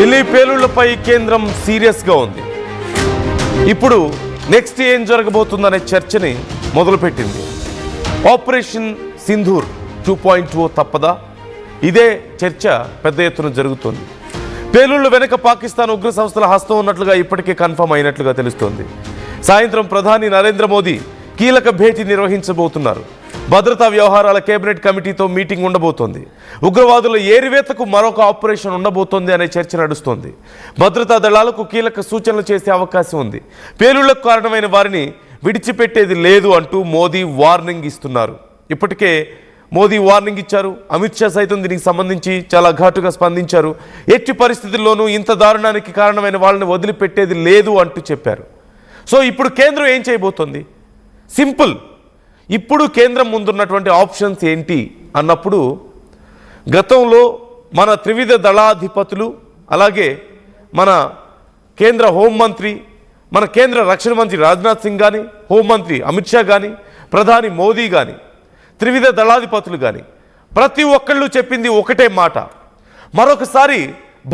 ఢిల్లీ పేలుళ్లపై కేంద్రం సీరియస్గా ఉంది. ఇప్పుడు నెక్స్ట్ ఏం జరగబోతుందనే చర్చని మొదలుపెట్టింది. ఆపరేషన్ సింధూర్ 2.0 తప్పదా? ఇదే చర్చ పెద్ద ఎత్తున జరుగుతోంది. పేలుళ్ల వెనుక పాకిస్తాన్ ఉగ్ర సంస్థల హస్తం ఉన్నట్లుగా ఇప్పటికే కన్ఫర్మ్ అయినట్లుగా తెలుస్తోంది. సాయంత్రం ప్రధాని నరేంద్ర మోదీ కీలక భేటీ నిర్వహించబోతున్నారు. భద్రతా వ్యవహారాల కేబినెట్ కమిటీతో మీటింగ్ ఉండబోతోంది. ఉగ్రవాదుల ఏరివేతకు మరొక ఆపరేషన్ ఉండబోతోంది అనే చర్చ నడుస్తోంది. భద్రతా దళాలకు కీలక సూచనలు చేసే అవకాశం ఉంది. పేలుళ్లకు కారణమైన వారిని విడిచిపెట్టేది లేదు అంటూ మోదీ వార్నింగ్ ఇస్తున్నారు. ఇప్పటికే మోదీ వార్నింగ్ ఇచ్చారు. అమిత్ షా సైతం దీనికి సంబంధించి చాలా ఘాటుగా స్పందించారు. ఎట్టి పరిస్థితుల్లోనూ ఇంత దారుణానికి కారణమైన వాళ్ళని వదిలిపెట్టేది లేదు అంటూ చెప్పారు. సో ఇప్పుడు కేంద్రం ఏం చేయబోతోంది? సింపుల్. ఇప్పుడు కేంద్రం ముందున్నటువంటి ఆప్షన్స్ ఏంటి అన్నప్పుడు, గతంలో మన త్రివిధ దళాధిపతులు, అలాగే మన కేంద్ర హోంమంత్రి, మన కేంద్ర రక్షణ మంత్రి రాజ్నాథ్ సింగ్ కానీ, హోంమంత్రి అమిత్ షా కానీ, ప్రధాని మోదీ కానీ, త్రివిధ దళాధిపతులు కానీ ప్రతి ఒక్కళ్ళు చెప్పింది ఒకటే మాట. మరొకసారి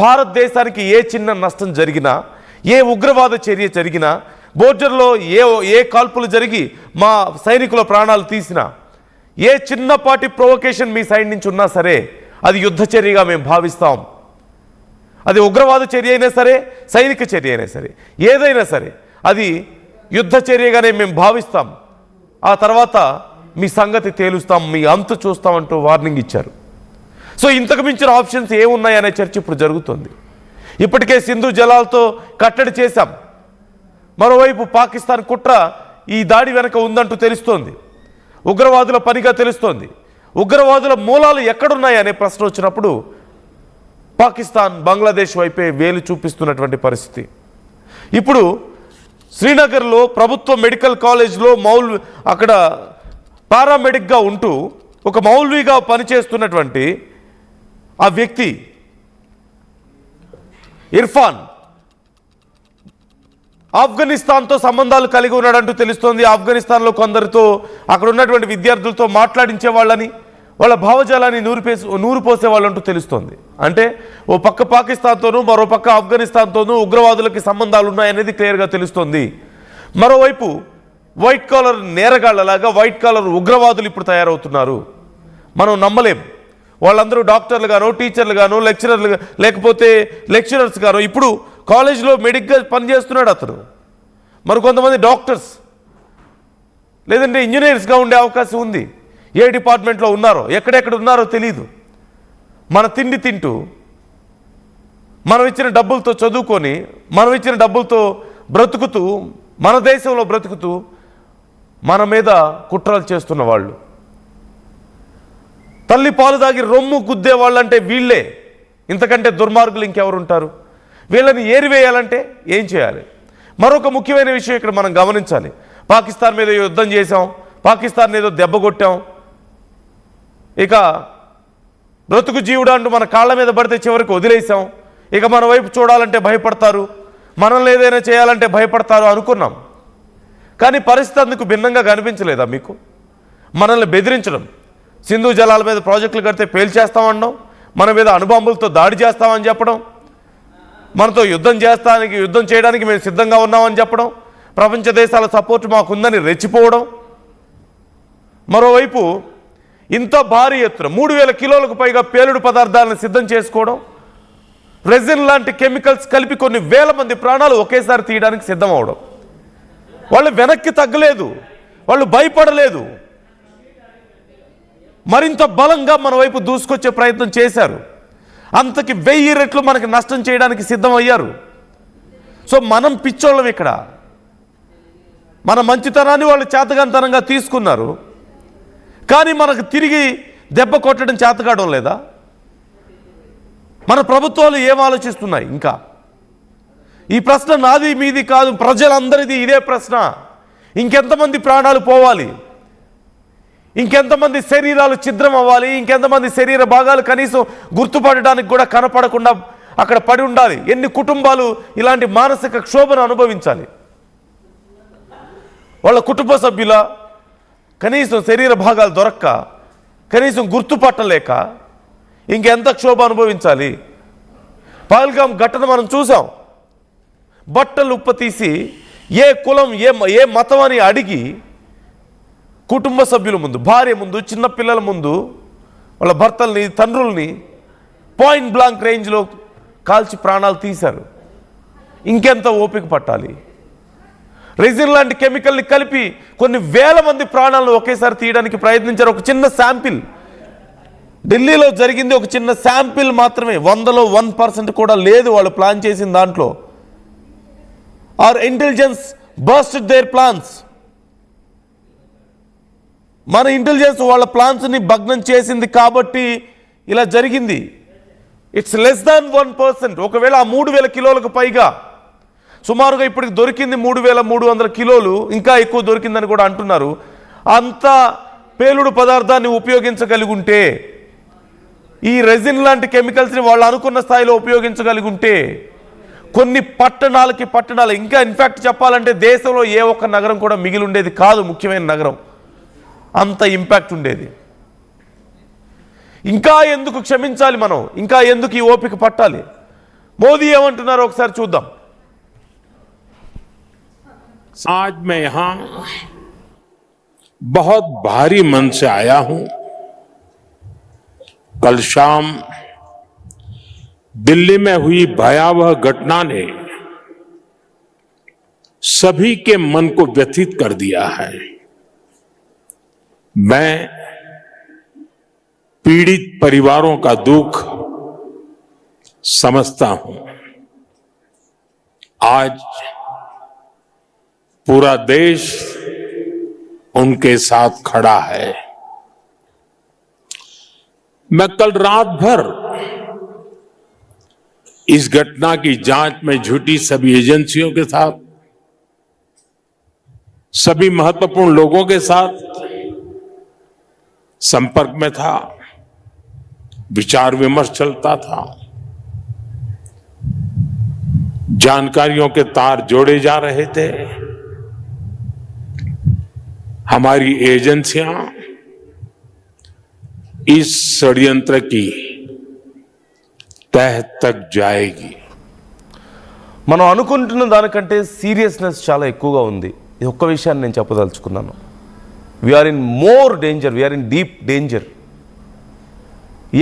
భారతదేశానికి ఏ చిన్న నష్టం జరిగినా, ఏ ఉగ్రవాద చర్య జరిగినా, బోర్డర్లో ఏ కాల్పులు జరిగి మా సైనికుల ప్రాణాలు తీసినా, ఏ చిన్నపాటి ప్రొవొకేషన్ మీ సైడ్ నుంచి ఉన్నా సరే అది యుద్ధ చర్యగా మేము భావిస్తాం. అది ఉగ్రవాద చర్య అయినా సరే, సైనిక చర్య అయినా సరే, ఏదైనా సరే అది యుద్ధ చర్యగానే మేము భావిస్తాం. ఆ తర్వాత మీ సంగతి తేలుస్తాం, మీ అంతు చూస్తామంటూ వార్నింగ్ ఇచ్చారు. సో ఇంతకు మించిన ఆప్షన్స్ ఏమున్నాయనే చర్చ ఇప్పుడు జరుగుతుంది. ఇప్పటికే సింధు జలాలతో కట్టడి చేశాం. మరోవైపు పాకిస్తాన్ కుట్ర ఈ దాడి వెనక ఉందంటూ తెలుస్తోంది. ఉగ్రవాదుల పనిగా తెలుస్తోంది. ఉగ్రవాదుల మూలాలు ఎక్కడున్నాయనే ప్రశ్న వచ్చినప్పుడు పాకిస్తాన్ బంగ్లాదేశ్ వైపే వేలు చూపిస్తున్నటువంటి పరిస్థితి. ఇప్పుడు శ్రీనగర్లో ప్రభుత్వ మెడికల్ కాలేజ్లో అక్కడ పారామెడిక్గా ఉంటూ ఒక మౌల్వీగా పనిచేస్తున్నటువంటి ఆ వ్యక్తి ఇర్ఫాన్ ఆఫ్ఘనిస్తాన్తో సంబంధాలు కలిగి ఉన్నాడంటూ తెలుస్తోంది. ఆఫ్ఘనిస్తాన్లో కొందరితో, అక్కడ ఉన్నటువంటి విద్యార్థులతో మాట్లాడించే వాళ్ళని, వాళ్ళ భావజాలాన్ని నూరు పోసే వాళ్ళంటూ తెలుస్తోంది. అంటే ఓ పక్క పాకిస్తాన్తోనూ మరో పక్క ఆఫ్ఘనిస్తాన్తోనూ ఉగ్రవాదులకి సంబంధాలు ఉన్నాయనేది క్లియర్గా తెలుస్తోంది. మరోవైపు వైట్ కాలర్ నేరగాళ్లలాగా వైట్ కాలర్ ఉగ్రవాదులు ఇప్పుడు తయారవుతున్నారు. మనం నమ్మలేం. వాళ్ళందరూ డాక్టర్లు గానో, టీచర్లు గానో, లెక్చరర్లు, లేకపోతే లెక్చరర్స్ గానో. ఇప్పుడు కాలేజ్లో మెడిక్గా పనిచేస్తున్నాడు అతను. మరి కొంతమంది డాక్టర్స్ లేదంటే ఇంజనీర్స్గా ఉండే అవకాశం ఉంది. ఏ డిపార్ట్మెంట్లో ఉన్నారో, ఎక్కడెక్కడ ఉన్నారో తెలియదు. మన తిండి తింటూ, మనం ఇచ్చిన డబ్బులతో చదువుకొని, మనం ఇచ్చిన డబ్బులతో బ్రతుకుతూ, మన దేశంలో బ్రతుకుతూ మన మీద కుట్రలు చేస్తున్న వాళ్ళు, తల్లి పాలు దాగి రొమ్ము గుద్దే వాళ్ళంటే వీళ్ళే. ఇంతకంటే దుర్మార్గులు ఇంకెవరుంటారు? వీళ్ళని ఏరివేయాలంటే ఏం చేయాలి? మరొక ముఖ్యమైన విషయం ఇక్కడ మనం గమనించాలి. పాకిస్తాన్ మీద యుద్ధం చేశాం, పాకిస్తాన్ ఏదో దెబ్బ కొట్టాం, ఇక బ్రతుకు జీవుడు అంటూ మన కాళ్ళ మీద పడితే చివరికి వదిలేసాం, ఇక మన వైపు చూడాలంటే భయపడతారు, మనల్ని ఏదైనా చేయాలంటే భయపడతారు అనుకున్నాం. కానీ పరిస్థితి అందుకు భిన్నంగా కనిపించలేదా మీకు? మనల్ని బెదిరించడం, సింధు జలాల మీద ప్రాజెక్టులు కడితే పేల్చేస్తామనడం, మన మీద అణుబాంబులతో దాడి చేస్తామని చెప్పడం, మనతో యుద్ధం చేయడానికి మేము సిద్ధంగా ఉన్నామని చెప్పడం, ప్రపంచ దేశాల సపోర్ట్ మాకుందని రెచ్చిపోవడం. మరోవైపు ఇంత భారీ ఎత్తున 3000 కిలోలకు పైగా పేలుడు పదార్థాలను సిద్ధం చేసుకోవడం, రెజిన్ లాంటి కెమికల్స్ కలిపి కొన్ని వేల మంది ప్రాణాలు ఒకేసారి తీయడానికి సిద్ధం అవడం. వాళ్ళు వెనక్కి తగ్గలేదు, వాళ్ళు భయపడలేదు, మరింత బలంగా మన వైపు దూసుకొచ్చే ప్రయత్నం చేశారు. అంతకి 1000 రెట్లు మనకి నష్టం చేయడానికి సిద్ధమయ్యారు. సో మనం పిచ్చోళ్ళం ఇక్కడ. మన మంచితనాన్ని వాళ్ళు చేతగాంతనంగా తీసుకున్నారు, కానీ మనకు తిరిగి దెబ్బ కొట్టడం చేతకావడం లేదా? మన ప్రభుత్వాలు ఏం ఆలోచిస్తున్నాయి? ఇంకా ఈ ప్రశ్న నాది మీది కాదు, ప్రజలందరిది ఇదే ప్రశ్న. ఇంకెంతమంది ప్రాణాలు పోవాలి? ఇంకెంతమంది శరీరాలు ఛిద్రం అవ్వాలి? ఇంకెంతమంది శరీర భాగాలు కనీసం గుర్తుపడడానికి కూడా కనపడకుండా అక్కడ పడి ఉండాలి? ఎన్ని కుటుంబాలు ఇలాంటి మానసిక క్షోభను అనుభవించాలి? వాళ్ళ కుటుంబ సభ్యుల కనీసం శరీర భాగాలు దొరక్క, కనీసం గుర్తుపట్టలేక ఇంకెంత క్షోభ అనుభవించాలి? పహల్గాం ఘటన మనం చూసాం. బట్టలు ఉప్పతీసి ఏ కులం ఏ మతం అని అడిగి కుటుంబ సభ్యుల ముందు, భార్య ముందు, చిన్న పిల్లల ముందు, వాళ్ళ భర్తల్ని, తండ్రుల్ని పాయింట్ బ్లాంక్ రేంజ్లో కాల్చి ప్రాణాలు తీశారు. ఇంకెంత ఓపిక పట్టాలి? రెజిన్ లాంటి కెమికల్ని కలిపి కొన్ని వేల మంది ప్రాణాలను ఒకేసారి తీయడానికి ప్రయత్నించారు. ఒక చిన్న శాంపిల్ ఢిల్లీలో జరిగింది, ఒక చిన్న శాంపిల్ మాత్రమే. 100లో 1% కూడా లేదు వాళ్ళు ప్లాన్ చేసిన దాంట్లో. Our intelligence bursted their plans. మన ఇంటెలిజెన్స్ వాళ్ళ ప్లాన్స్ని భగ్నం చేసింది కాబట్టి ఇలా జరిగింది. It's less than 1%. ఒకవేళ ఆ 3000 కిలోలకు పైగా, సుమారుగా ఇప్పటికి దొరికింది 3300 కిలోలు, ఇంకా ఎక్కువ దొరికిందని కూడా అంటున్నారు. అంత పేలుడు పదార్థాన్ని ఉపయోగించగలిగి ఉంటే, ఈ రెజిన్ లాంటి కెమికల్స్ని వాళ్ళు అనుకున్న స్థాయిలో ఉపయోగించగలిగి ఉంటే, కొన్ని పట్టణాలు, ఇంకా ఇన్ఫ్యాక్ట్ చెప్పాలంటే దేశంలో ఏ ఒక్క నగరం కూడా మిగిలి ఉండేది కాదు, ముఖ్యమైన నగరం. అంత ఇంపాక్ట్ ఉండేది. ఇంకా ఎందుకు క్షమించాలి మనం? ఇంకా ఎందుకు ఈ ఓపిక పట్టాలి? మోదీ ఏమంటున్నారో ఒకసారి చూద్దాం. आज मैं यहां बहुत भारी मन से आया हूं. कल शाम दिल्ली में हुई भयावह घटना ने सभी के मन को व्यथित कर दिया है. मैं पीड़ित परिवारों का दुख समझता हूं. आज पूरा देश उनके साथ खड़ा है. मैं कल रात भर इस घटना की जांच में जुटी सभी एजेंसियों के साथ, सभी महत्वपूर्ण लोगों के साथ संपर्क में था, विचार विमर्श चलता था. जानकारियों के तार जोड़े जा रहे थे. हमारी एजेंसियां इस षड्यंत्र की तह तक जाएगी. మనం అనుకుంటున్న దానికంటే సీరియస్నెస్ చాలా ఎక్కువగా ఉంది. ఈ ఒక్క విషయాన్ని నేను చెప్పదలుచుకున్నాను. We are in more danger, we are in deep danger.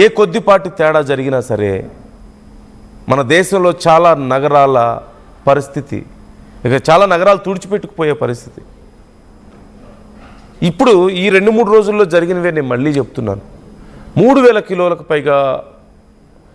ఏ కొద్దిపాటి తేడా జరిగినా సరే మన దేశంలో చాలా నగరాల పరిస్థితి, ఇక చాలా నగరాలు తుడిచిపెట్టుకుపోయే పరిస్థితి. ఇప్పుడు ఈ 2-3 రోజుల్లో జరిగినవే నేను మళ్ళీ చెప్తున్నాను. 3000 కిలోలకు పైగా